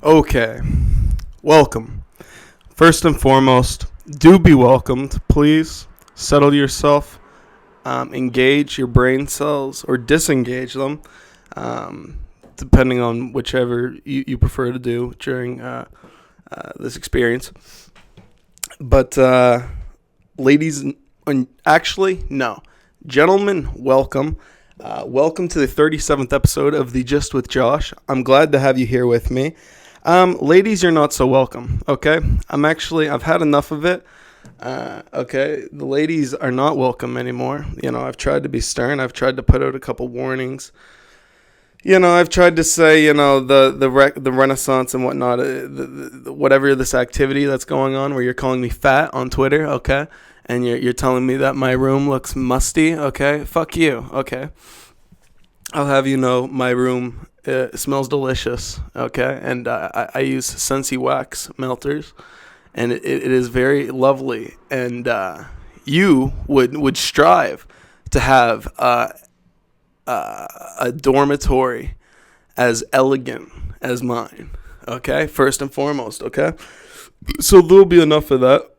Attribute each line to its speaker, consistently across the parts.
Speaker 1: Okay, welcome. First and foremost, do be welcomed. Please settle yourself, engage your brain cells or disengage them, depending on whichever you prefer to do during this experience. But, ladies, actually, no. Gentlemen, welcome. Welcome to the 37th episode of the Just with Josh. I'm glad to have you here with me. Ladies, you're not so welcome, okay? I've had enough of it, okay? The ladies are not welcome anymore. I've tried to be stern. I've tried to put out a couple warnings. I've tried to say, the Renaissance and whatnot, whatever this activity that's going on where you're calling me fat on Twitter, okay? And you're telling me that my room looks musty, okay? Fuck you, okay? I'll have you know my room smells delicious, okay? And I use Sensi wax melters, and it is very lovely. And you would strive to have a dormitory as elegant as mine, okay? First and foremost, okay? So there'll be enough of that.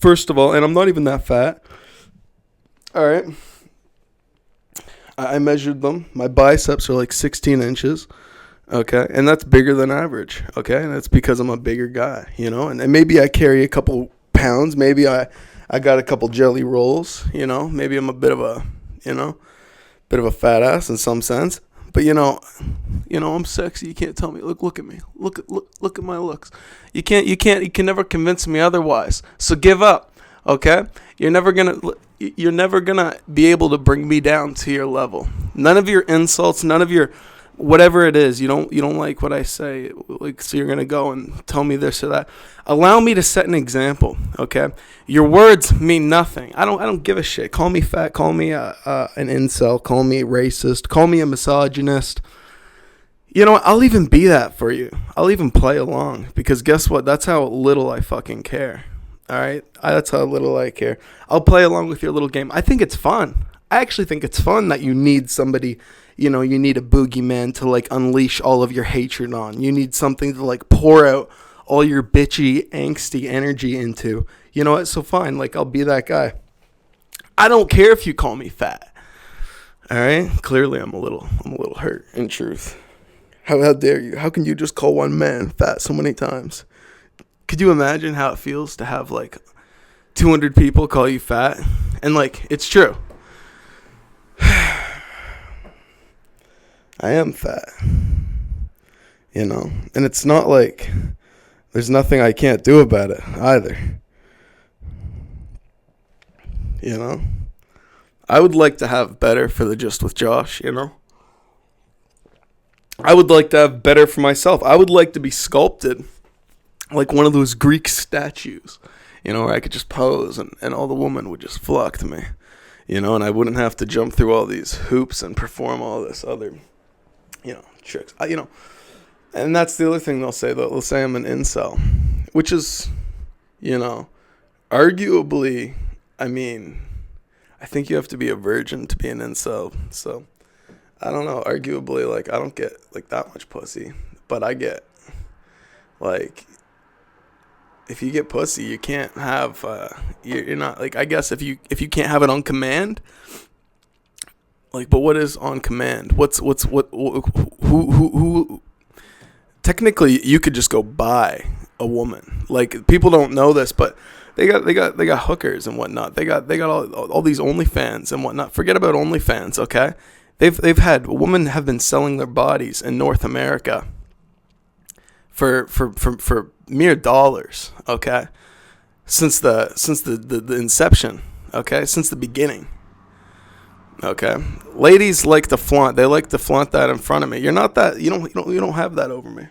Speaker 1: First of all, and I'm not even that fat. All right. I measured them. My biceps are like 16 inches. Okay. And that's bigger than average. Okay. And that's because I'm a bigger guy, and maybe I carry a couple pounds. Maybe I got a couple jelly rolls, maybe I'm a bit of a fat ass in some sense. But I'm sexy. You can't tell me. Look at me. Look at my looks. You can never convince me otherwise. So give up, okay? You're never gonna be able to bring me down to your level. None of your insults, none of your whatever it is. You don't like what I say. So you're gonna go and tell me this or that. Allow me to set an example, okay? Your words mean nothing. I don't give a shit. Call me fat. Call me an incel. Call me racist. Call me a misogynist. I'll even be that for you. I'll even play along because guess what? That's how little I fucking care. All right? That's how little I care. I'll play along with your little game. I think it's fun. I actually think it's fun that you need somebody, you need a boogeyman to like unleash all of your hatred on. You need something to like pour out all your bitchy, angsty energy into. You know what? So fine. Like, I'll be that guy. I don't care if you call me fat. All right? Clearly, I'm a little hurt, in truth. How dare you? How can you just call one man fat so many times? Could you imagine how it feels to have, like, 200 people call you fat? And, like, it's true. I am fat. And it's not like there's nothing I can't do about it either. I would like to have better for the Just with Josh, I would like to have better for myself. I would like to be sculpted like one of those Greek statues, where I could just pose and all the women would just flock to me, and I wouldn't have to jump through all these hoops and perform all this other, tricks. And that's the other thing they'll say. They'll say I'm an incel, which is, arguably, I think you have to be a virgin to be an incel. So, I don't know. Arguably, like, I don't get, like, that much pussy. But I get, like, if you get pussy, you can't have, you're not, like, I guess if you can't have it on command, like, but what is on command? Who technically, you could just go buy a woman. Like, people don't know this, but they got hookers and whatnot. They got all these OnlyFans and whatnot. Forget about OnlyFans, okay? They've had women have been selling their bodies in North America for mere dollars, okay? Since the inception, okay? Since the beginning. Okay, ladies like to flaunt. They like to flaunt that in front of me. You're not that. You don't have that over me.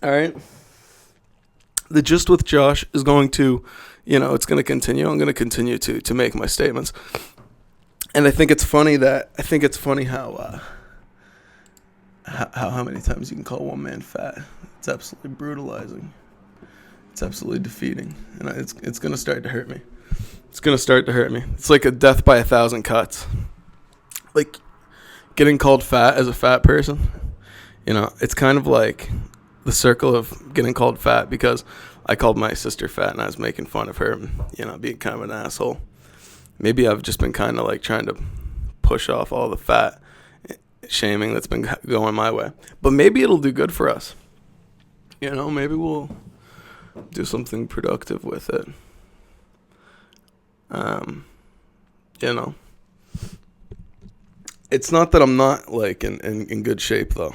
Speaker 1: All right. The Just with Josh is going to, it's going to continue. I'm going to continue to make my statements, and I think it's funny how many times you can call one man fat. It's absolutely brutalizing. It's absolutely defeating, and it's going to start to hurt me. It's going to start to hurt me. It's like a death by 1,000 cuts. Like, getting called fat as a fat person, It's kind of like the circle of getting called fat, because I called my sister fat and I was making fun of her, being kind of an asshole. Maybe I've just been kind of like trying to push off all the fat shaming that's been going my way. But maybe it'll do good for us. Maybe we'll do something productive with it. It's not that I'm not like in good shape though.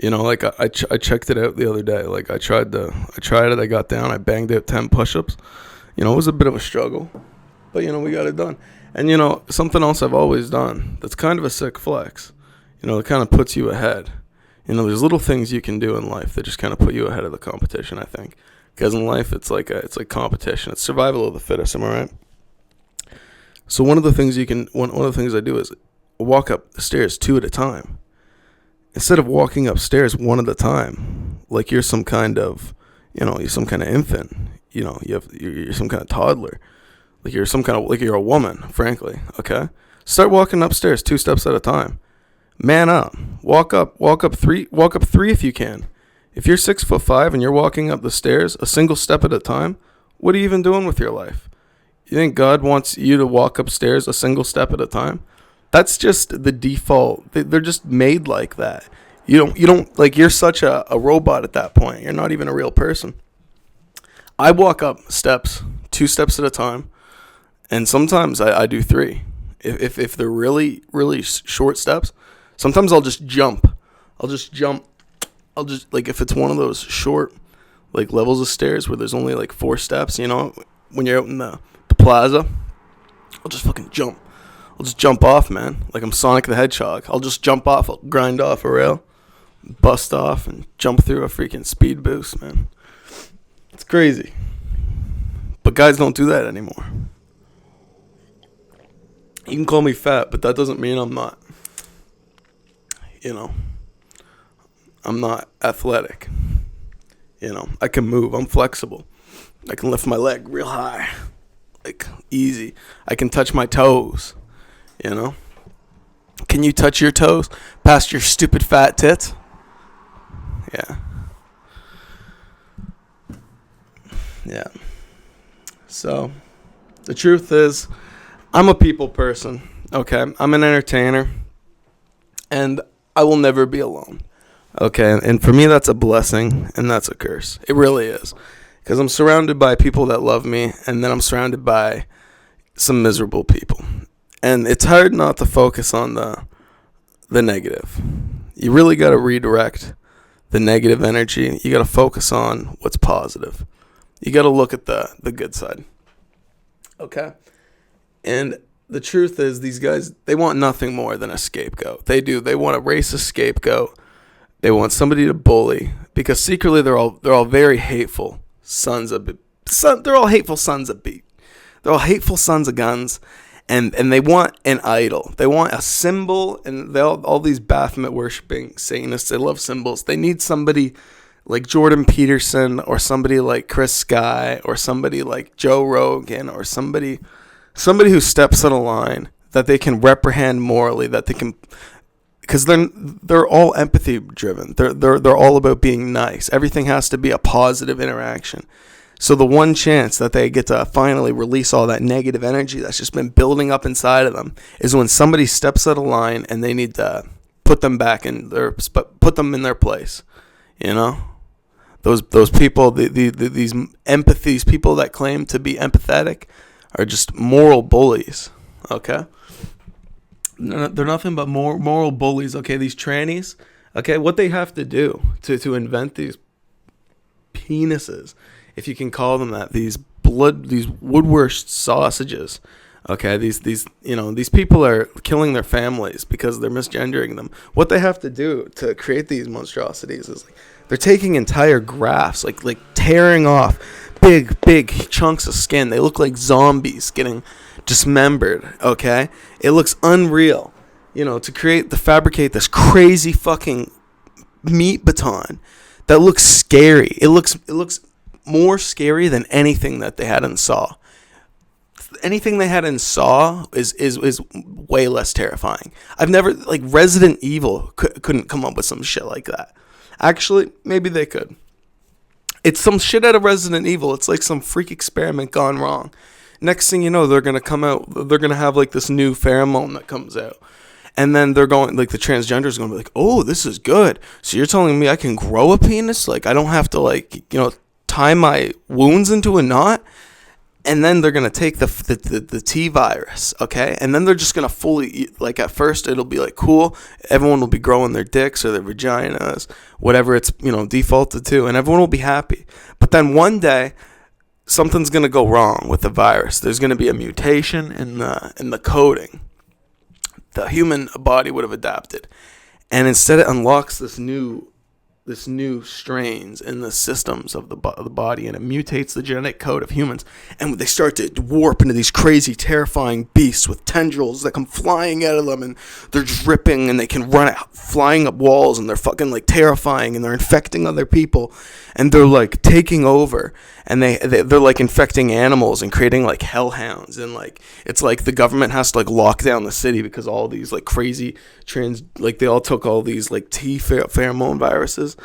Speaker 1: Like I checked it out the other day. Like I tried it. I got down. I banged out 10 push-ups. It was a bit of a struggle, but we got it done. And something else I've always done that's kind of a sick flex. It kind of puts you ahead. There's little things you can do in life that just kind of put you ahead of the competition, I think. Because in life, it's like competition. It's survival of the fittest. Am I right? So one of the things I do is walk up the stairs 2 at a time, instead of walking upstairs 1 at a time, like you're some kind of, you're some kind of infant. You're some kind of toddler, like you're a woman. Frankly, okay. Start walking upstairs 2 steps at a time. Man up. Walk up 3 if you can. If you're 6'5" and you're walking up the stairs a single step at a time, what are you even doing with your life? You think God wants you to walk upstairs a single step at a time? That's just the default. They're just made like that. You don't like, you're such a robot at that point. You're not even a real person. I walk up steps 2 steps at a time, and sometimes I do 3. If they're really, really short steps, sometimes I'll just jump. Like, if it's one of those short, like, levels of stairs where there's only, like, 4 steps, when you're out in the plaza, I'll just fucking jump. I'll just jump off, man. Like I'm Sonic the Hedgehog. I'll just jump off. I'll grind off a rail, bust off, and jump through a freaking speed boost, man. It's crazy. But guys don't do that anymore. You can call me fat, but that doesn't mean I'm not. I'm not athletic. I can move. I'm flexible. I can lift my leg real high. Like, easy. I can touch my toes. Can you touch your toes past your stupid fat tits? Yeah. So, the truth is, I'm a people person, okay? I'm an entertainer, and I will never be alone, okay? And for me, that's a blessing, and that's a curse. It really is. Because I'm surrounded by people that love me, and then I'm surrounded by some miserable people. And it's hard not to focus on the negative. You really got to redirect the negative energy. You got to focus on what's positive. You got to look at the good side. Okay? And the truth is, these guys, they want nothing more than a scapegoat. They do. They want a racist scapegoat. They want somebody to bully, because secretly they're all very hateful they're all hateful sons of beat. They're all hateful sons of guns. And they want an idol. They want a symbol, and all these Baphomet worshipping Satanists, they love symbols. They need somebody like Jordan Peterson, or somebody like Chris Sky, or somebody like Joe Rogan, or somebody who steps on a line that they can reprehend morally, that they can, because they're all empathy driven. They're all about being nice. Everything has to be a positive interaction. So the one chance that they get to finally release all that negative energy that's just been building up inside of them is when somebody steps out of line and they need to put them back in put them in their place. Those people, these people that claim to be empathetic are just moral bullies. Okay, they're nothing but moral bullies. Okay, these trannies. Okay, what they have to do to invent these penises, if you can call them that, these Woodwurst sausages. Okay, these people are killing their families because they're misgendering them. What they have to do to create these monstrosities is they're taking entire grafts, like tearing off big chunks of skin. They look like zombies getting dismembered. Okay, it looks unreal. To fabricate this crazy fucking meat baton that looks scary. It looks more scary than anything that they had in Saw. anything they had in Saw is way less terrifying. I've never, like, Resident Evil couldn't come up with some shit like that. Actually, maybe they could. It's some shit out of Resident Evil. It's like some freak experiment gone wrong. Next thing you know, they're gonna come out. They're gonna have like this new pheromone that comes out, and then they're going, like, the transgender's gonna be like, "Oh, this is good. So you're telling me I can grow a penis? Like, I don't have to, like, tie my wounds into a knot?" And then they're gonna take the T virus, okay? And then they're just gonna fully, like, at first it'll be like cool. Everyone will be growing their dicks or their vaginas, whatever it's defaulted to, and everyone will be happy. But then one day, something's gonna go wrong with the virus. There's gonna be a mutation in the coding. The human body would have adapted, and instead it unlocks this new strains in the systems of the body, and it mutates the genetic code of humans, and they start to warp into these crazy, terrifying beasts with tendrils that come flying out of them, and they're dripping, and they can run out, flying up walls, and they're fucking, like, terrifying, and they're infecting other people, and they're, like, taking over, and they're like infecting animals and creating, like, hellhounds, and, like, it's like the government has to, like, lock down the city because all these, like, crazy they all took all these, like, pheromone viruses.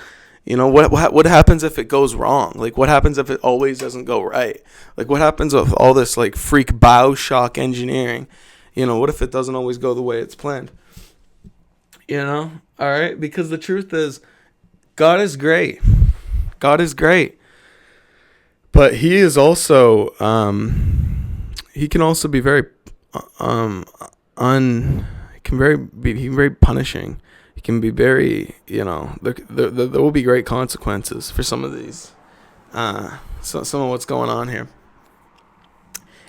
Speaker 1: What happens if it goes wrong? Like, what happens if it always doesn't go right? Like, what happens with all this, like, freak Bioshock engineering? What if it doesn't always go the way it's planned? All right? Because the truth is, God is great. God is great. But he is also, he can also be very, he can be very punishing. He can be very, there will be great consequences for some of these, some of what's going on here.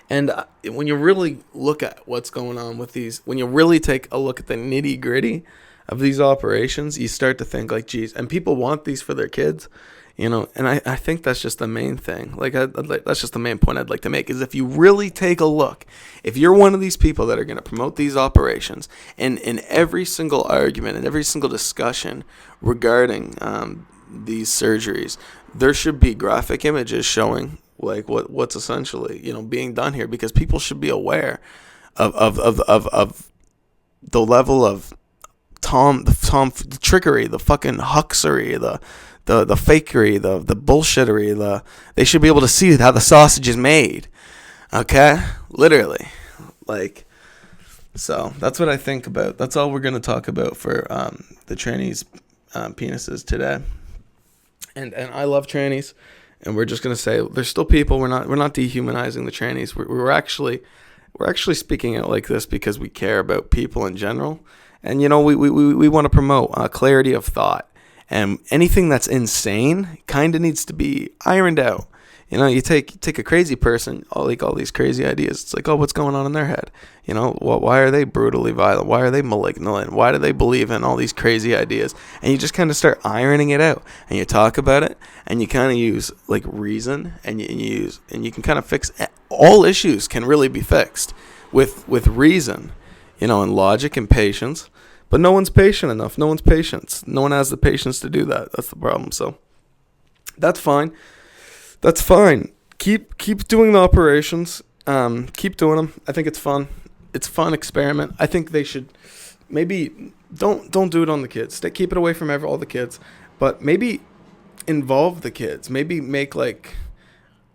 Speaker 1: And when you really look at what's going on with these, when you really take a look at the nitty gritty of these operations, you start to think, like, geez, and people want these for their kids. And I think that's just the main thing. That's just the main point I'd like to make, is if you really take a look, if you're one of these people that are going to promote these operations, and in every single argument and every single discussion regarding these surgeries, there should be graphic images showing, like, what's essentially being done here, because people should be aware of the level of the trickery, the fucking hucksery, the fakery, the bullshittery. They should be able to see how the sausage is made. Okay? Literally. Like, so that's what I think about. That's all we're going to talk about for the trannies' penises today. And I love trannies, and we're just going to say there's still people. We're not dehumanizing the trannies. We're actually speaking out like this because we care about people in general. And we want to promote clarity of thought. And anything that's insane kind of needs to be ironed out. You take a crazy person, all these crazy ideas. It's like, oh, what's going on in their head? Why are they brutally violent? Why are they malignant? Why do they believe in all these crazy ideas? And you just kind of start ironing it out, and you talk about it, and you kind of use, like, reason, and you can kind of fix all issues. Can really be fixed with reason, and logic and patience. But no one's patient enough. No one's patient. No one has the patience to do that. That's the problem. So that's fine. That's fine. Keep doing the operations. Keep doing them. I think it's fun. It's a fun experiment. I think they should maybe don't do it on the kids. Keep it away from all the kids. But maybe involve the kids. Maybe make, like,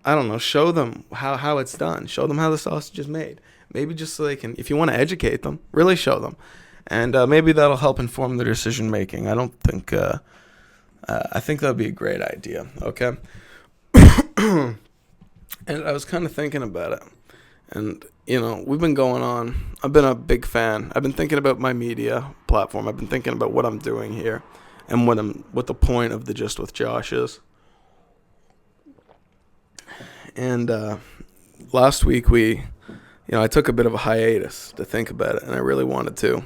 Speaker 1: I don't know, show them how it's done. Show them how the sausage is made. Maybe just so they can, if you want to educate them, really show them. And maybe that'll help inform their decision making. I think that'd be a great idea. Okay. And I was kind of thinking about it, and we've been going on. I've been a big fan. I've been thinking about my media platform. I've been thinking about what I'm doing here, and what the point of the Just with Josh is. And last week I took a bit of a hiatus to think about it, and I really wanted to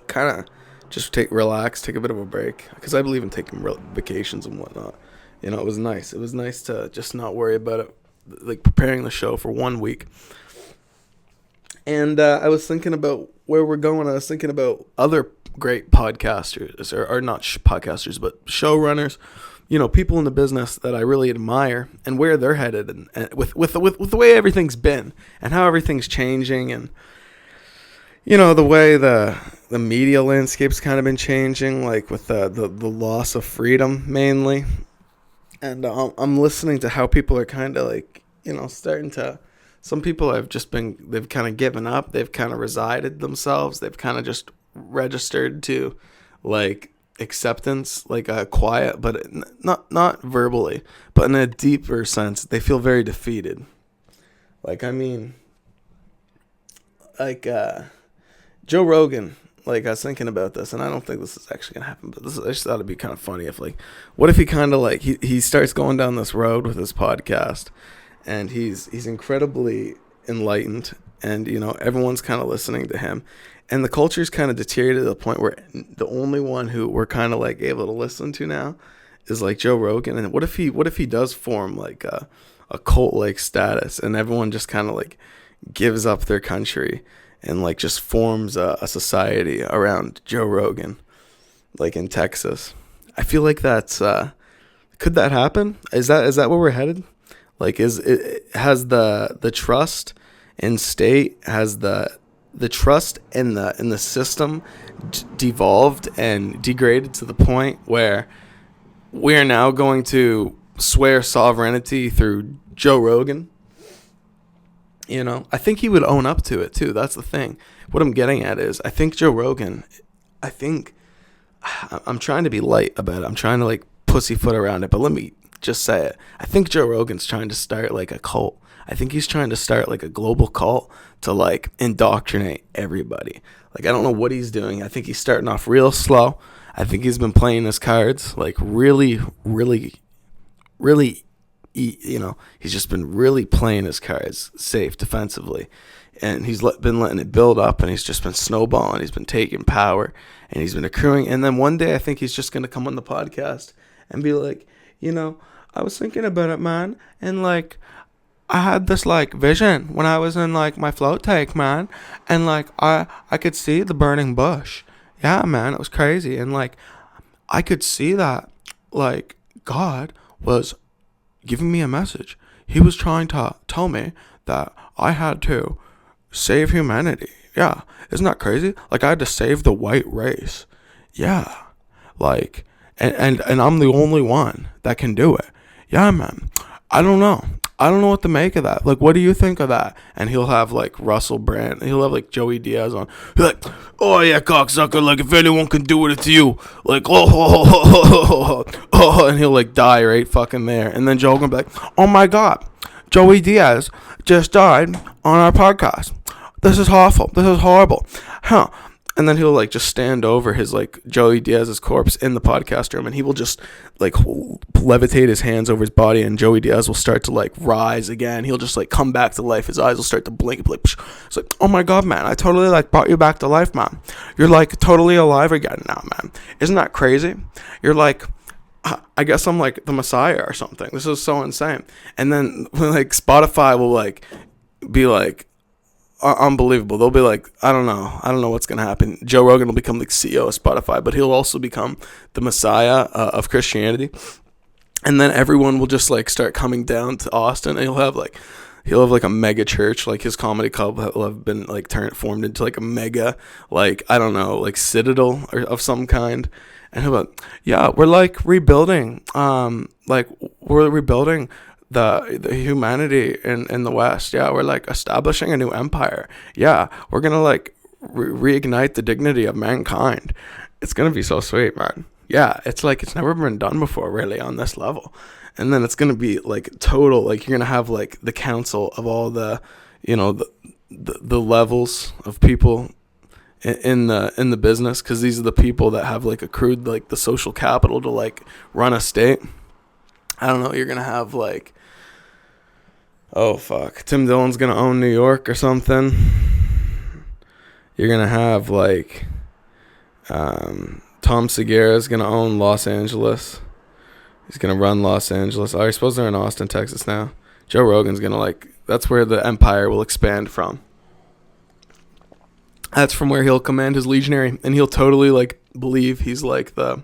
Speaker 1: kind of just relax, take a bit of a break, because I believe in taking vacations and whatnot. It was nice. It was nice to just not worry about it, like preparing the show for 1 week. And I was thinking about where we're going. I was thinking about other great podcasters, or not podcasters, but showrunners, people in the business that I really admire and where they're headed, and with the way everything's been and how everything's changing, and the way the media landscape's kind of been changing, like with the loss of freedom mainly. And I'm listening to how people are kind of like, starting to, some people they've kind of given up. They've kind of resided themselves. They've kind of just registered to like acceptance, like a quiet, but not verbally, but in a deeper sense, they feel very defeated. Like, I mean, like, Joe Rogan, like, I was thinking about this, and I don't think this is actually going to happen, but I just thought it'd be kind of funny if, like, what if he kind of, like, he starts going down this road with his podcast, and he's incredibly enlightened, and, everyone's kind of listening to him, and the culture's kind of deteriorated to the point where the only one who we're kind of, like, able to listen to now is, like, Joe Rogan. And what if he does form, like, a cult-like status, and everyone just kind of, like, gives up their country and like just forms a society around Joe Rogan, like in Texas? I feel like that's could that happen? Is that where we're headed? Like, has the trust in state, has the trust in the system devolved and degraded to the point where we are now going to swear sovereignty through Joe Rogan? I think he would own up to it too. That's the thing. What I'm getting at is, I think Joe Rogan, I'm trying to be light about it. I'm trying to like pussyfoot around it, but let me just say it. I think Joe Rogan's trying to start like a cult. I think he's trying to start like a global cult to like indoctrinate everybody. Like, I don't know what he's doing. I think he's starting off real slow. I think he's been playing his cards like really, really, really. He's just been really playing his cards safe defensively, and he's been letting it build up, and he's just been snowballing. He's been taking power, and he's been accruing. And then one day I think he's just going to come on the podcast and be like, I was thinking about it, man, and like I had this like vision when I was in like my float tank, man, and like I could see the burning bush. Yeah, man, it was crazy. And like I could see that like God was giving me a message. He was trying to tell me that I had to save humanity. Yeah, isn't that crazy? Like, I had to save the white race. Yeah, like, and I'm the only one that can do it. Yeah, man. I don't know what to make of that. Like, what do you think of that? And he'll have like Russell Brand, he'll have like Joey Diaz on. He's like, oh yeah, cocksucker, like if anyone can do it, it's you. Like, oh, and he'll like die right fucking there. And then Joe will be like, oh my God, Joey Diaz just died on our podcast. This is awful. This is horrible. Huh. And then he'll like just stand over his like Joey Diaz's corpse in the podcast room, and he will just like levitate his hands over his body, and Joey Diaz will start to like rise again. He'll just like come back to life. His eyes will start to blink and be like, it's like, oh my God, man, I totally like brought you back to life, man. You're like totally alive again now, man. Isn't that crazy? You're like, I guess I'm like the Messiah or something. This is so insane. And then like Spotify will like be like, unbelievable. They'll be like, I don't know what's gonna happen. Joe Rogan will become like CEO of Spotify, but he'll also become the Messiah of Christianity, and then everyone will just like start coming down to Austin, and he'll have like a mega church. Like, his comedy club will have been like formed into like a mega, like, I don't know, like citadel or of some kind. And he'll be like, yeah, we're like rebuilding, we're rebuilding the humanity in the West. Yeah, we're like establishing a new empire. Yeah, we're gonna like reignite the dignity of mankind. It's gonna be so sweet, man. Yeah, it's like it's never been done before, really, on this level. And then it's gonna be like total, like you're gonna have like the council of all the, the levels of people in the business, because these are the people that have like accrued like the social capital to like run a state. I don't know. You're gonna have like, oh fuck, Tim Dillon's gonna own New York or something. You're gonna have like Tom Segura's gonna own Los Angeles. He's gonna run Los Angeles. I suppose they're in Austin, Texas now. Joe Rogan's gonna like, that's where the empire will expand from. That's from where he'll command his legionary, and he'll totally like believe he's like the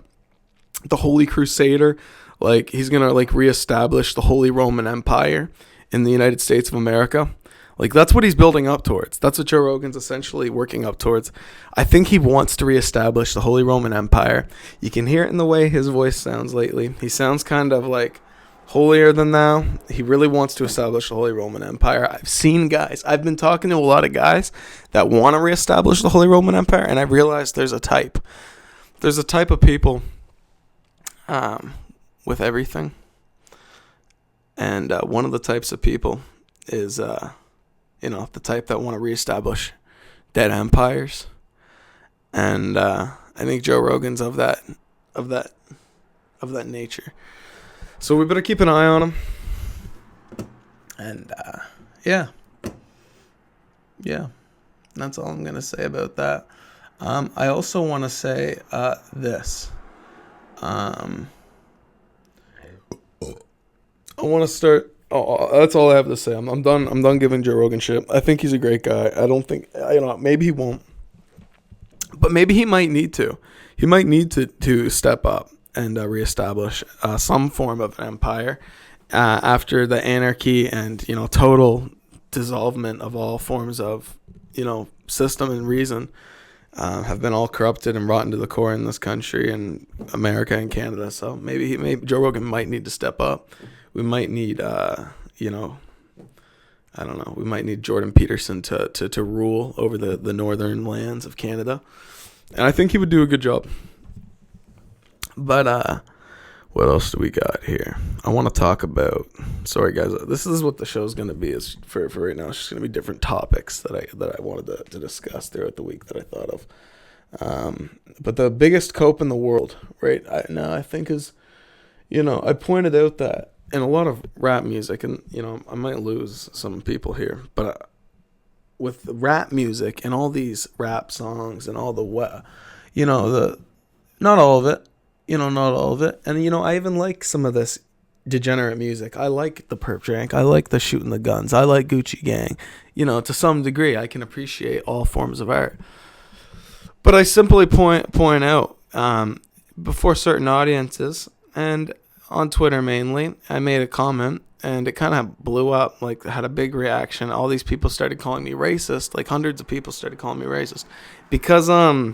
Speaker 1: holy crusader Like, he's going to, like, reestablish the Holy Roman Empire in the United States of America. Like, that's what he's building up towards. That's what Joe Rogan's essentially working up towards. I think he wants to reestablish the Holy Roman Empire. You can hear it in the way his voice sounds lately. He sounds kind of like holier than thou. He really wants to establish the Holy Roman Empire. I've been talking to a lot of guys that want to reestablish the Holy Roman Empire, and I realized there's a type. There's a type of people with everything. And one of the types of people is, the type that want to reestablish dead empires. And I think Joe Rogan's of that nature. So we better keep an eye on him. And yeah, that's all I'm gonna say about that. I also want to say this. I want to start. Oh, that's all I have to say. I'm done. I'm done giving Joe Rogan shit. I think he's a great guy. I don't think, maybe he won't, but maybe he might need to. He might need to step up and reestablish some form of an empire after the anarchy and total dissolvement of all forms of system and reason have been all corrupted and rotten to the core in this country and America and Canada. So maybe Joe Rogan might need to step up. We might need, I don't know. We might need Jordan Peterson to rule over the northern lands of Canada, and I think he would do a good job. But what else do we got here? I want to talk about. Sorry, guys. This is what the show's gonna be. Is for right now. It's just gonna be different topics that I wanted to discuss throughout the week that I thought of. But the biggest cope in the world right now, I think, is, I pointed out that in a lot of rap music, and I might lose some people here, but with rap music and all these rap songs and all the not all of it, not all of it, and I even like some of this degenerate music. I like the Perp Drank, I like the Shooting the Guns, I like Gucci Gang. To some degree, I can appreciate all forms of art, but I simply point out before certain audiences and on Twitter mainly, I made a comment and it kind of blew up, like had a big reaction. All these people started calling me racist, like hundreds of people started calling me racist because I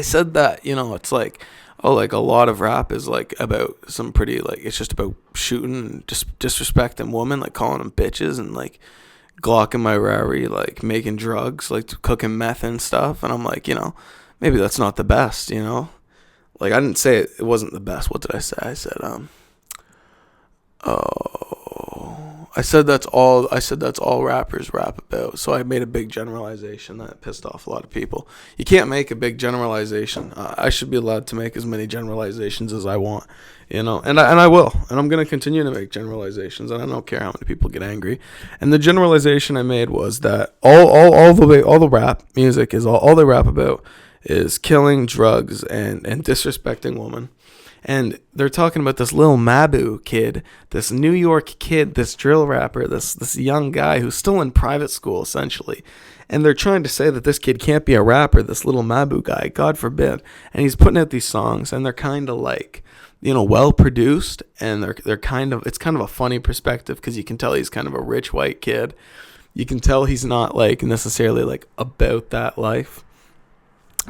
Speaker 1: said that, it's like, like a lot of rap is like about some pretty, like, it's just about shooting and just disrespecting women, like calling them bitches and like glocking my Rari, like making drugs, like cooking meth and stuff. And I'm like, maybe that's not the best, Like, I didn't say it wasn't the best. What did I say? I said, I said that's all rappers rap about. So I made a big generalization that pissed off a lot of people. You can't make a big generalization. I should be allowed to make as many generalizations as I want, and I will, and I'm gonna continue to make generalizations, and I don't care how many people get angry. And the generalization I made was that all the rap music is all they rap about is killing, drugs, and disrespecting women. And they're talking about this little Mabu kid, this New York kid, this drill rapper, this young guy who's still in private school, essentially. And they're trying to say that this kid can't be a rapper, this little Mabu guy, God forbid. And he's putting out these songs, and they're kind of like, well produced, and they're kind of, it's kind of a funny perspective because you can tell he's kind of a rich white kid. You can tell he's not like necessarily like about that life.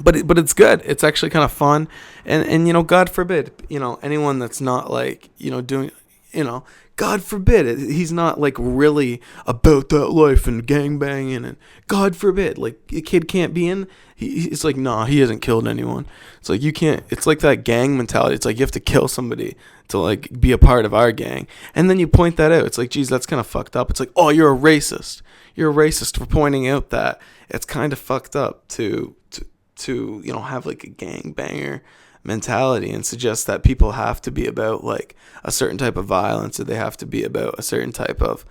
Speaker 1: But it's good. It's actually kind of fun, and God forbid, anyone that's not like doing, God forbid he's not like really about that life and gangbanging, and God forbid, like a kid can't be in. It's like, nah, he hasn't killed anyone. It's like you can't. It's like that gang mentality. It's like you have to kill somebody to like be a part of our gang, and then you point that out. It's like, geez, that's kind of fucked up. It's like, oh, you're a racist. You're a racist for pointing out that it's kind of fucked up to have like a gangbanger mentality and suggest that people have to be about like a certain type of violence, or they have to be about a certain type of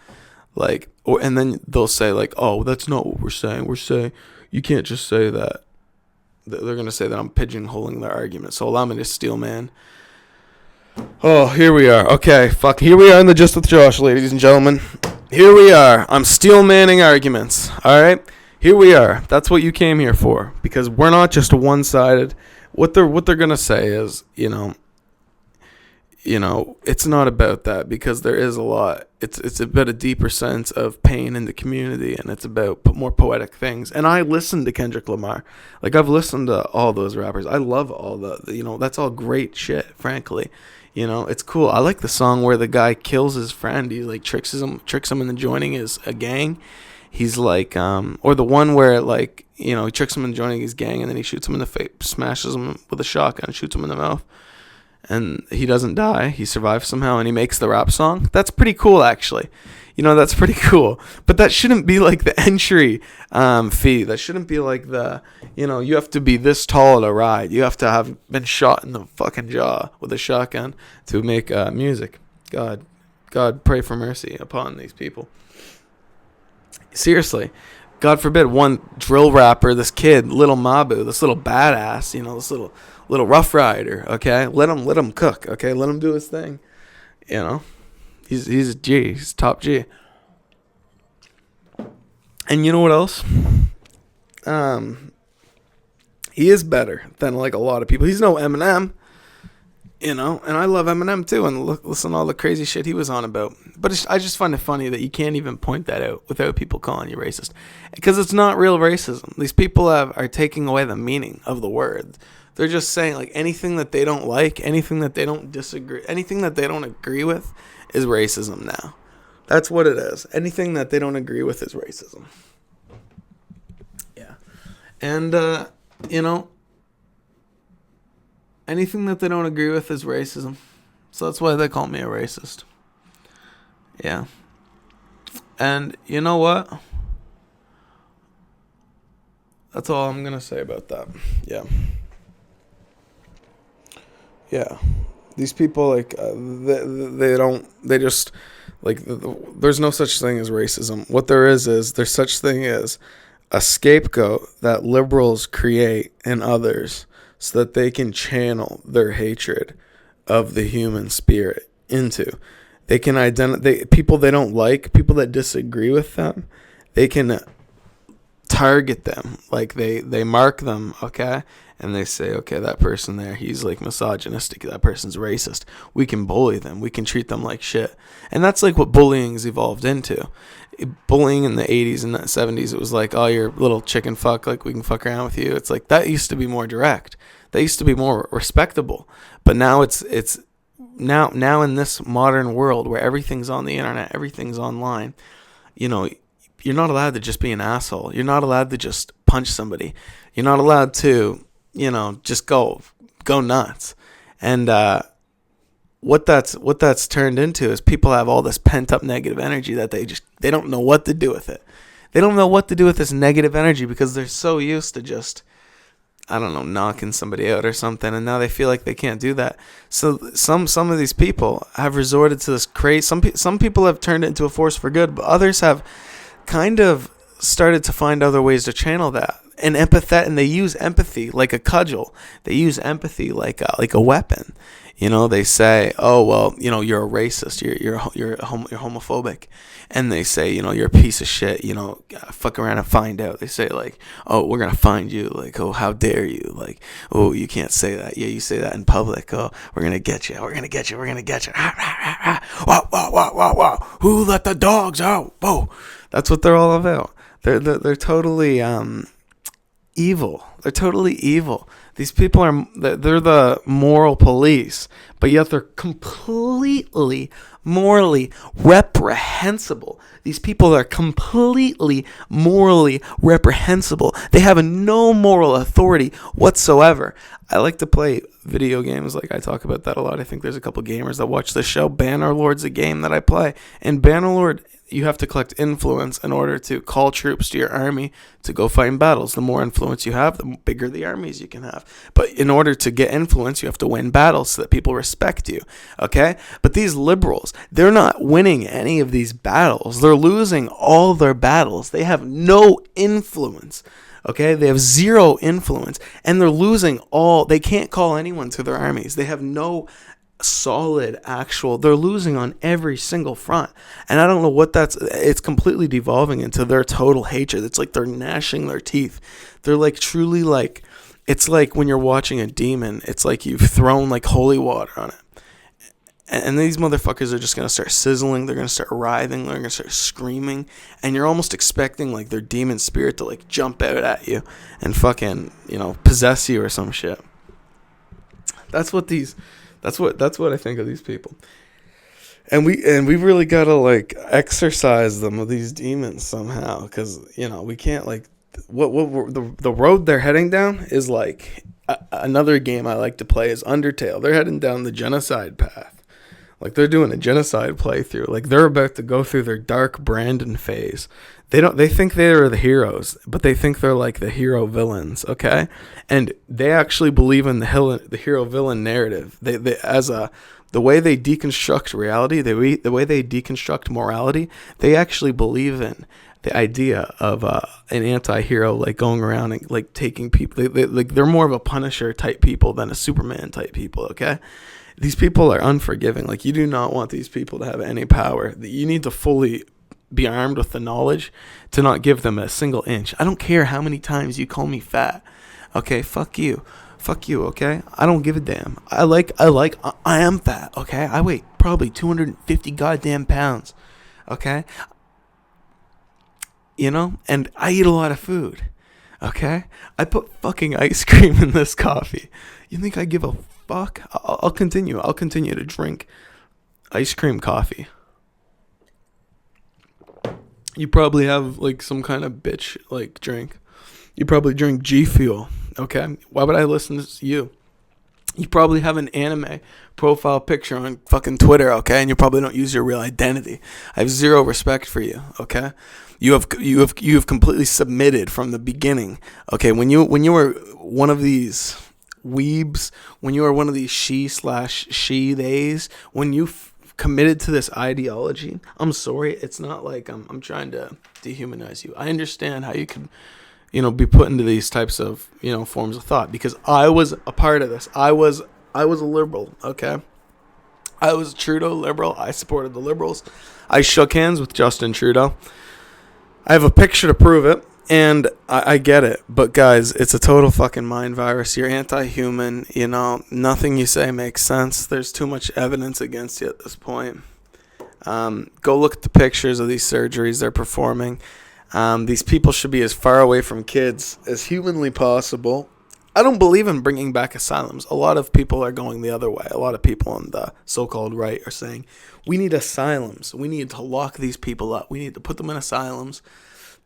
Speaker 1: like, and then they'll say like, oh, that's not what we're saying. We're saying you can't just say that. They're going to say that I'm pigeonholing their argument. So allow me to steal, man. Oh, here we are. Okay, here we are in the Just with Josh, ladies and gentlemen. Here we are. I'm steel manning arguments. All right. Here we are. That's what you came here for, because we're not just a one-sided. What they're gonna say is, it's not about that, because there is a lot. It's about a deeper sense of pain in the community, and it's about more poetic things. And I listen to Kendrick Lamar. Like, I've listened to all those rappers. I love all that's all great shit, frankly. It's cool. I like the song where the guy kills his friend. He like tricks him into joining a gang. He's like, or the one where like, he tricks him into joining his gang, and then he shoots him in the face, smashes him with a shotgun, shoots him in the mouth. And he doesn't die. He survives somehow, and he makes the rap song. That's pretty cool, actually. That's pretty cool. But that shouldn't be like the entry fee. That shouldn't be like you have to be this tall to ride. You have to have been shot in the fucking jaw with a shotgun to make music. God, pray for mercy upon these people. Seriously. God forbid one drill rapper, this kid, little Mabu, this little badass, this little rough rider, okay? Let him cook, okay? Let him do his thing. He's a G. He's top G. And you know what else? He is better than like a lot of people. He's no Eminem, and I love Eminem too, and listen to all the crazy shit he was on about. But I just find it funny that you can't even point that out without people calling you racist, because it's not real racism. These people are taking away the meaning of the word. They're just saying like anything that they don't like, anything that they don't disagree, anything that they don't agree with is racism now. That's what it is. Anything that they don't agree with is racism. Yeah. And, anything that they don't agree with is racism. So that's why they call me a racist. Yeah. And you know what? That's all I'm going to say about that. Yeah. Yeah. These people, like, they just, like, there's no such thing as racism. What there is there's such thing as a scapegoat that liberals create in others so that they can channel their hatred of the human spirit into. They can identify people they don't like, people that disagree with them. They can target them, like they mark them, okay? And they say, okay, that person there, he's like misogynistic, that person's racist. We can bully them. We can treat them like shit. And that's like what bullying's evolved into. Bullying in the 80s and the 70s, it was like, oh, you're a little chicken fuck, like we can fuck around with you. It's like, that used to be more direct. That used to be more respectable. But now it's now in this modern world where everything's on the internet, everything's online, you're not allowed to just be an asshole. You're not allowed to just punch somebody. You're not allowed to, just go nuts. And what that's turned into is people have all this pent up negative energy that they don't know what to do with it. They don't know what to do with this negative energy because they're so used to just, I don't know, knocking somebody out or something, and now they feel like they can't do that. So some of these people have resorted to this crazy. Some people have turned it into a force for good, but others have kind of started to find other ways to channel that and and they use empathy like a cudgel. They use empathy like a weapon. They say, oh well, you're a racist, you're homophobic, and they say, you're a piece of shit. Fuck around and find out. They say like, oh, we're gonna find you. Like, oh, how dare you? Like, oh, you can't say that. Yeah, you say that in public. Oh, we're gonna get you. We're gonna get you. We're gonna get you. Wow, wow, wow, wow, wow. Who let the dogs out? Whoa. That's what they're all about. They're totally evil. They're totally evil. These people they're the moral police, but yet they're completely morally reprehensible. These people are completely morally reprehensible. They have no moral authority whatsoever. I like to play video games, like I talk about that a lot. I think there's a couple gamers that watch this show. Bannerlord's a game that I play, and Bannerlord, you have to collect influence in order to call troops to your army to go fight in battles. The more influence you have, the bigger the armies you can have. But in order to get influence, you have to win battles so that people respect you, okay? But these liberals, they're not winning any of these battles. They're losing all their battles. They have no influence, okay? They have zero influence, and they're losing all. They can't call anyone to their armies. They have no they're losing on every single front, and I don't know what it's completely devolving into their total hatred. It's like they're gnashing their teeth. They're like truly like, it's like when you're watching a demon, it's like you've thrown like holy water on it, And these motherfuckers are just going to start sizzling. They're going to start writhing. They're going to start screaming. And you're almost expecting, like, their demon spirit to, like, jump out at you and fucking, possess you or some shit. That's what I think of these people. And we really got to, like, exorcise them of these demons somehow. Because, we can't, like, the road they're heading down is, like, another game I like to play is Undertale. They're heading down the genocide path. Like, they're doing a genocide playthrough. Like, they're about to go through their dark Brandon phase. They think they're the heroes, but they think they're like the hero villains, okay? And they actually believe in the hero villain narrative. The way they deconstruct reality, the way they deconstruct morality, they actually believe in the idea of an anti-hero, like, going around and, like, taking people. They're more of a Punisher type people than a Superman type people, okay? These people are unforgiving. Like, you do not want these people to have any power. You need to fully be armed with the knowledge to not give them a single inch. I don't care how many times you call me fat. Okay, fuck you, okay? I don't give a damn. I am fat, okay? I weigh probably 250 goddamn pounds, okay? And I eat a lot of food, okay? I put fucking ice cream in this coffee. You think I give a fuck? I'll continue to drink ice cream coffee. You probably have, like, some kind of bitch, like, drink. You probably drink G Fuel, okay? Why would I listen to you? You probably have an anime profile picture on fucking Twitter, okay? And you probably don't use your real identity. I have zero respect for you, okay? You have completely submitted from the beginning, okay? When you were one of these weebs, when you were one of these she theys, when you committed to this ideology, I'm sorry, it's not like I'm trying to dehumanize you. I understand how you could, be put into these types of, forms of thought, because I was a part of this. I was a liberal, okay? I was a Trudeau liberal. I supported the Liberals. I shook hands with Justin Trudeau. I have a picture to prove it, and I get it. But, guys, it's a total fucking mind virus. You're anti-human. Nothing you say makes sense. There's too much evidence against you at this point. Go look at the pictures of these surgeries they're performing. These people should be as far away from kids as humanly possible. I don't believe in bringing back asylums. A lot of people are going the other way. A lot of people on the so-called right are saying, we need asylums. We need to lock these people up. We need to put them in asylums.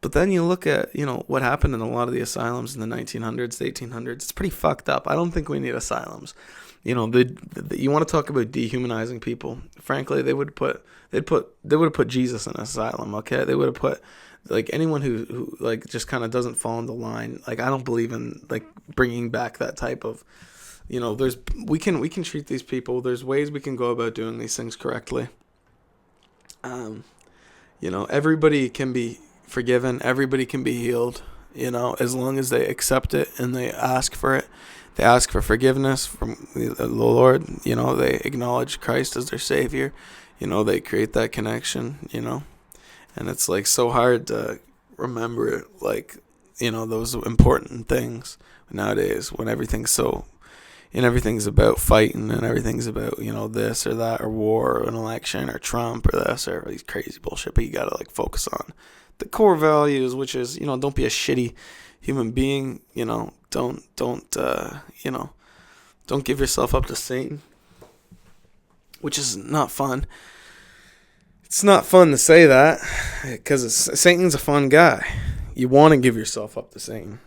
Speaker 1: But then you look at, what happened in a lot of the asylums in the 1900s, the 1800s. It's pretty fucked up. I don't think we need asylums. You want to talk about dehumanizing people. Frankly, they would have put Jesus in an asylum, okay? They would have put, like, anyone who like, just kind of doesn't fall in the line. Like, I don't believe in, like, bringing back that type of, we can treat these people. There's ways we can go about doing these things correctly. Everybody can be forgiven. Everybody can be healed, as long as they accept it and they ask for it. They ask for forgiveness from the Lord. They acknowledge Christ as their Savior. They create that connection, and it's, like, so hard to remember, like, those important things nowadays when everything's about fighting, and everything's about, this or that, or war, or an election, or Trump, or this, or these crazy bullshit. But you gotta, like, focus on the core values, which is, don't be a shitty human being. Don't give yourself up to Satan, which is not fun. It's not fun to say that, because Satan's a fun guy. You want to give yourself up to Satan.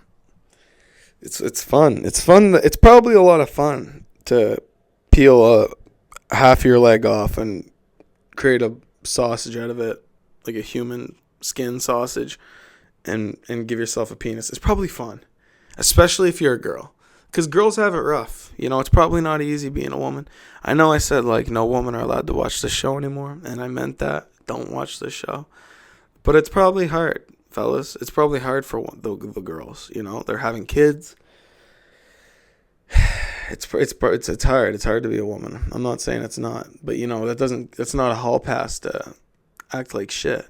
Speaker 1: It's fun. It's fun. It's probably a lot of fun to peel half your leg off and create a sausage out of it, like a human skin sausage, and give yourself a penis. It's probably fun, especially if you're a girl, because girls have it rough. It's probably not easy being a woman. I know I said, like, no women are allowed to watch this show anymore, and I meant that. Don't watch this show. But it's probably hard, fellas. It's probably hard for the girls. They're having kids. It's hard. It's hard to be a woman. I'm not saying it's not, but that's not a hall pass to act like shit.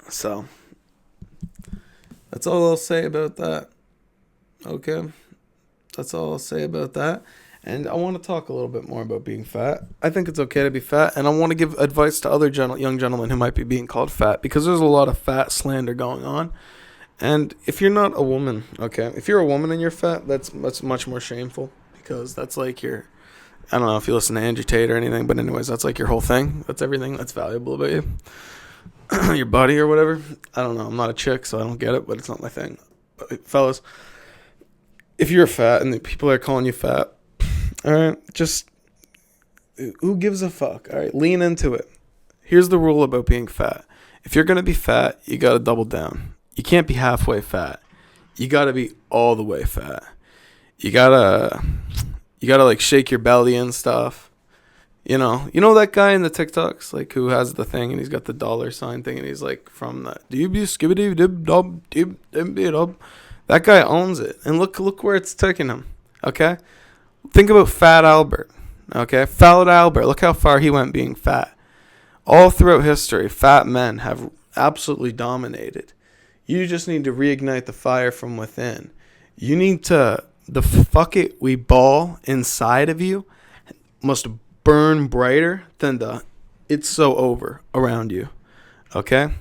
Speaker 1: So that's all I'll say about that. Okay, that's all I'll say about that. And I want to talk a little bit more about being fat. I think it's okay to be fat, and I want to give advice to other young gentlemen who might be being called fat, because there's a lot of fat slander going on. And if you're not a woman, okay, if you're a woman and you're fat, that's much more shameful, because that's like your, I don't know if you listen to Andrew Tate or anything, but anyways, that's like your whole thing. That's everything that's valuable about you, your body or whatever. I don't know. I'm not a chick, so I don't get it, but it's not my thing. But fellas, if you're fat and the people are calling you fat, all right, just who gives a fuck? All right, lean into it. Here's the rule about being fat. If you're gonna be fat, you gotta double down. You can't be halfway fat. You gotta be all the way fat. You gotta like shake your belly and stuff. You know that guy in the TikToks, like, who has the thing and he's got the dollar sign thing and he's like from the that guy owns it. And look where it's taking him. Okay? Think about Fat Albert. Okay? Fat Albert. Look how far he went being fat. All throughout history, fat men have absolutely dominated. You just need to reignite the fire from within. You need to, the fuck it we ball inside of you must burn brighter than the it's so over around you. Okay?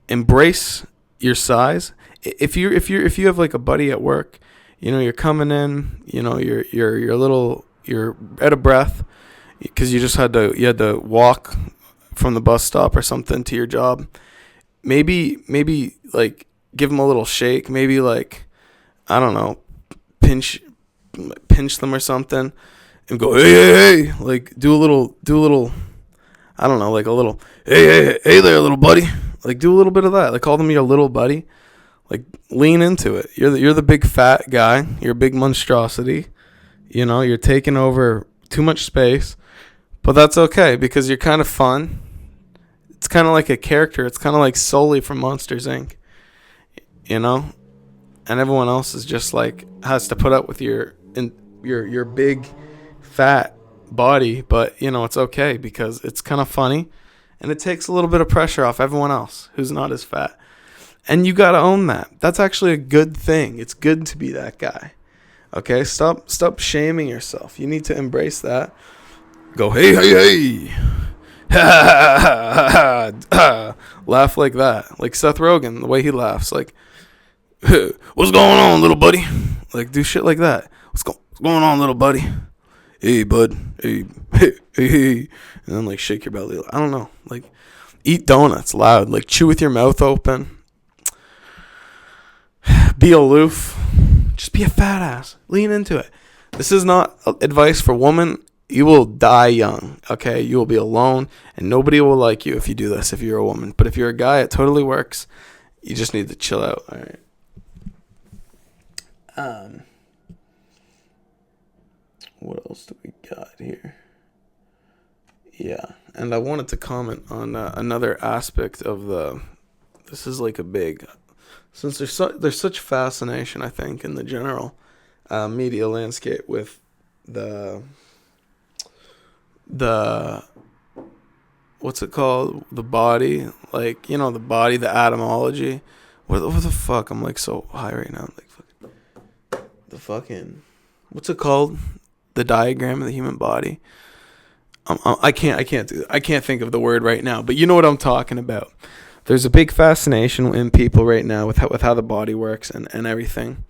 Speaker 1: Embrace your size. If you have like a buddy at work, you're coming in, you're a little, you're out of breath because you had to walk from the bus stop or something to your job. Maybe like give them a little shake. Maybe like, I don't know, pinch them or something, and go hey, like do a little, I don't know, like a little hey there, little buddy. Like do a little bit of that. Like call them your little buddy. Like lean into it. You're the big fat guy. You're a big monstrosity. You're taking over too much space, but that's okay because you're kind of fun. It's kind of like a character. It's kind of like Sully from Monsters Inc. And everyone else is just like has to put up with your big fat body, but it's okay because it's kind of funny, and it takes a little bit of pressure off everyone else who's not as fat. And you gotta own that. That's actually a good thing. It's good to be that guy. Okay, stop shaming yourself. You need to embrace that. Go hey. Laugh like that, like Seth Rogen, the way he laughs, like, what's going on, little buddy? Like, do shit like that. What's going on, little buddy? Hey, bud. Hey, and then like shake your belly. I don't know. Like, eat donuts loud. Like, chew with your mouth open. Be aloof. Just be a fat ass. Lean into it. This is not advice for women. You will die young, okay? You will be alone, and nobody will like you if you do this, if you're a woman. But if you're a guy, it totally works. You just need to chill out, all right? What else do we got here? Yeah, and I wanted to comment on another aspect of this is like a big, since there's such fascination, I think, in the general media landscape with the what's it called, the body, like, the body, the etymology. What the fuck, I'm like so high right now, like fucking what's it called, the diagram of the human body. I can't do that. I can't think of the word right now, but you know what I'm talking about. There's a big fascination in people right now with how the body works and everything.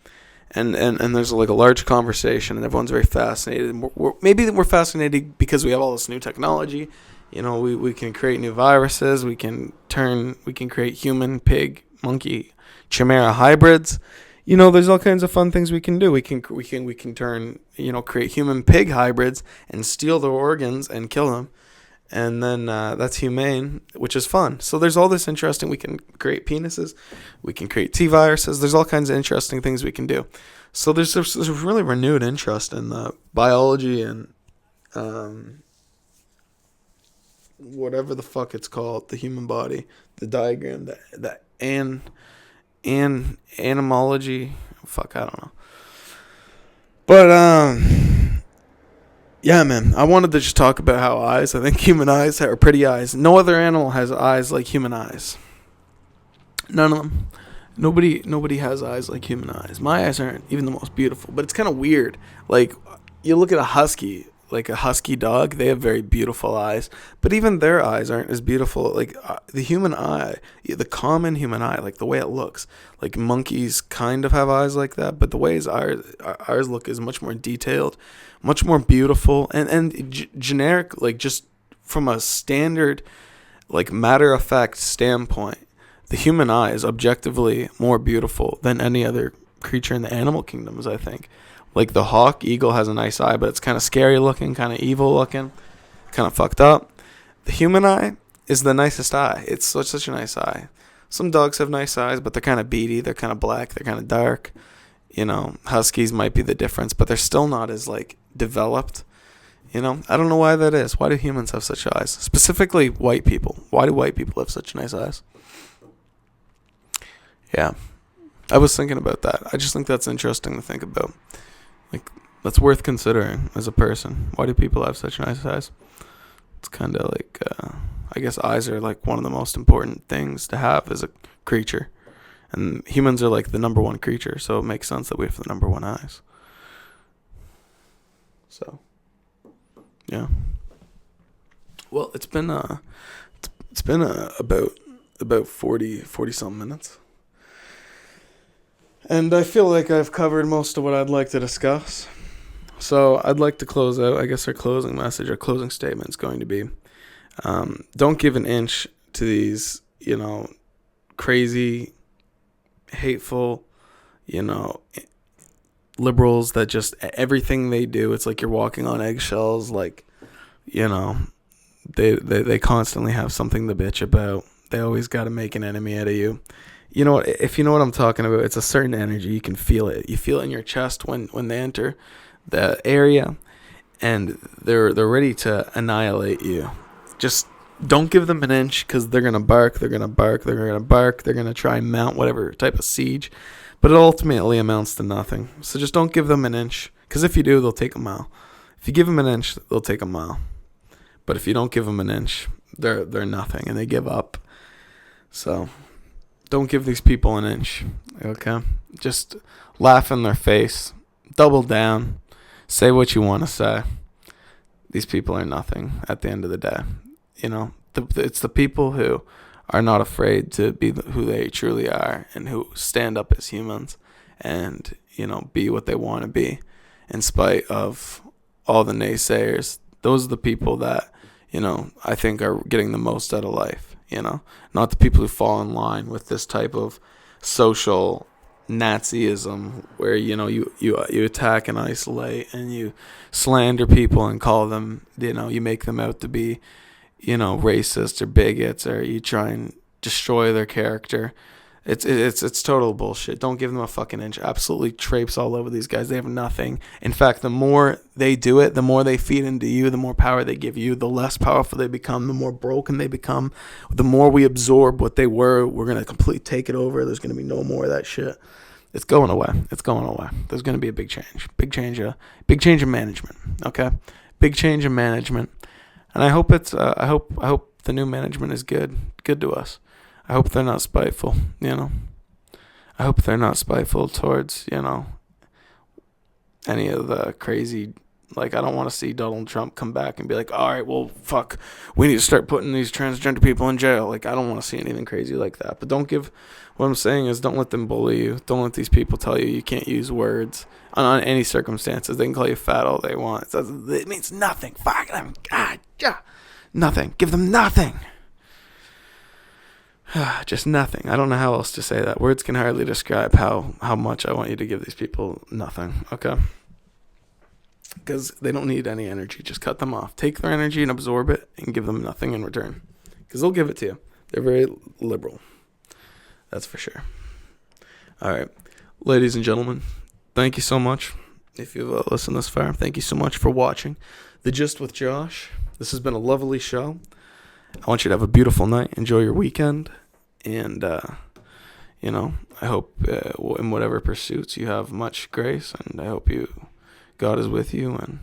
Speaker 1: And there's like a large conversation, and everyone's very fascinated. Maybe we're fascinated because we have all this new technology. We can create new viruses. We can create human, pig, monkey, chimera hybrids. There's all kinds of fun things we can do. We can turn, create human pig hybrids and steal their organs and kill them. And then that's humane, which is fun. So there's all this interesting. We can create penises. We can create T-viruses. There's all kinds of interesting things we can do. So there's a really renewed interest in the biology and whatever the fuck it's called, the human body, the diagram, the animology. Fuck, I don't know. But yeah, man, I wanted to just talk about how I think human eyes are pretty eyes. No other animal has eyes like human eyes. None of them. Nobody has eyes like human eyes. My eyes aren't even the most beautiful, but it's kind of weird. Like, you look at a husky, like a husky dog, they have very beautiful eyes, but even their eyes aren't as beautiful. Like the human eye, the common human eye, like the way it looks. Like monkeys kind of have eyes like that, but the ways ours look is much more detailed, much more beautiful, and generic. Like just from a standard, like matter of fact standpoint, the human eye is objectively more beautiful than any other creature in the animal kingdoms, I think. Like the hawk eagle has a nice eye, but it's kind of scary looking, kind of evil looking, kind of fucked up. The human eye is the nicest eye. It's such a nice eye. Some dogs have nice eyes, but they're kind of beady. They're kind of black. They're kind of dark. Huskies might be the difference, but they're still not as like developed. I don't know why that is. Why do humans have such eyes? Specifically, white people. Why do white people have such nice eyes? Yeah, I was thinking about that. I just think that's interesting to think about. Like, that's worth considering as a person. Why do people have such nice eyes? It's kind of like, I guess eyes are like one of the most important things to have as a creature. And humans are like the number one creature, so it makes sense that we have the number one eyes. So, yeah. Well, it's been about 40 something minutes. And I feel like I've covered most of what I'd like to discuss. So I'd like to close out. I guess our closing message, our closing statement is going to be, don't give an inch to these, crazy, hateful, liberals that just everything they do, it's like you're walking on eggshells. Like, they constantly have something to bitch about. They always got to make an enemy out of you. You know what? If you know what I'm talking about, it's a certain energy. You can feel it. You feel it in your chest when they enter the area, and they're ready to annihilate you. Just don't give them an inch, because they're gonna bark. They're gonna bark. They're gonna bark. They're gonna try and mount whatever type of siege, but it ultimately amounts to nothing. So just don't give them an inch, because if you do, they'll take a mile. If you give them an inch, they'll take a mile. But if you don't give them an inch, they're nothing, and they give up. So don't give these people an inch, okay? Just laugh in their face. Double down. Say what you want to say. These people are nothing at the end of the day. It's the people who are not afraid to be who they truly are, and who stand up as humans and, be what they want to be in spite of all the naysayers. Those are the people that, I think are getting the most out of life. Not the people who fall in line with this type of social Nazism where, you attack and isolate, and you slander people and call them, you make them out to be, racist or bigots, or you try and destroy their character. It's total bullshit. Don't give them a fucking inch. Absolutely traipse all over these guys. They have nothing. In fact, the more they do it, the more they feed into you, the more power they give you, the less powerful they become, the more broken they become. The more we absorb what they were going to completely take it over. There's going to be no more of that shit. It's going away. It's going away. There's going to be a big change. Big change of management. Okay? Big change in management. And I hope I hope the new management is good to us. I hope they're not spiteful, I hope they're not spiteful towards, any of the crazy, like, I don't want to see Donald Trump come back and be like, all right, well, fuck, we need to start putting these transgender people in jail. Like, I don't want to see anything crazy like that. But what I'm saying is, don't let them bully you. Don't let these people tell you can't use words on any circumstances. They can call you fat all they want. It means nothing. Fuck them. God, yeah. Nothing. Give them nothing. Just nothing. I don't know how else to say that. Words can hardly describe how much I want you to give these people nothing, okay? Because they don't need any energy. Just cut them off. Take their energy and absorb it and give them nothing in return. Because they'll give it to you. They're very liberal. That's for sure. All right. Ladies and gentlemen, thank you so much. If you've listened this far, thank you so much for watching The Gist with Josh. This has been a lovely show. I want you to have a beautiful night. Enjoy your weekend. And, I hope in whatever pursuits you have much grace. And I hope God is with you. And,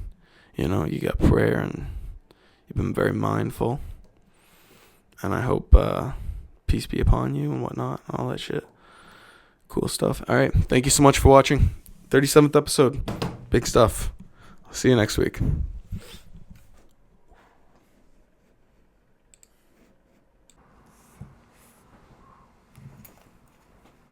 Speaker 1: you got prayer and you've been very mindful. And I hope peace be upon you and whatnot. All that shit. Cool stuff. All right. Thank you so much for watching. 37th episode. Big stuff. I'll See you next week.